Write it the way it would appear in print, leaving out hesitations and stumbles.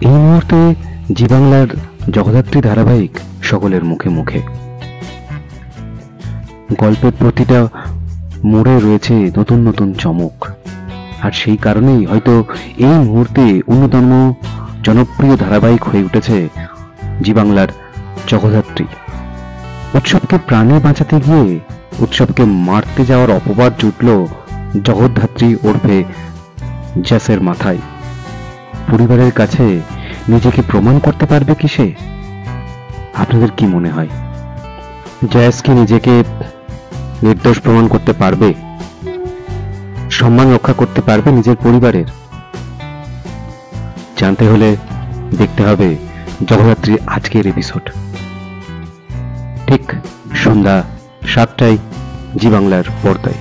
এই মুহূর্তে জি বাংলার জগদ্ধাত্রী ধারাবাহিক সকলের মুখে মুখে। গল্পের প্রতিটা মোড়ে রয়েছে নতুন নতুন চমক, আর সেই কারণেই হয়তো এই মুহূর্তে অন্যতম জনপ্রিয় ধারাবাহিক হয়ে উঠেছে জি বাংলার জগদ্ধাত্রী। উৎসবকে প্রাণে বাঁচাতে গিয়ে উৎসবকে মারতে যাওয়ার অপবাদ জুটল জগদ্ধাত্রী ওরফে জ্যাসের মাথায়। পরিবারের কাছে নিজেকে প্রমাণ করতে পারবে কি সে? আপনাদের কি মনে হয়, জ্যাস কি নিজেকে নির্দোষ প্রমাণ করতে পারবে? সম্মান রক্ষা করতে পারবে নিজের পরিবারের? জানতে হলে দেখতে হবে জগদ্ধাত্রীর আজকের এপিসোড, ঠিক সন্ধ্যা 7টায় জি বাংলার পর্দায়।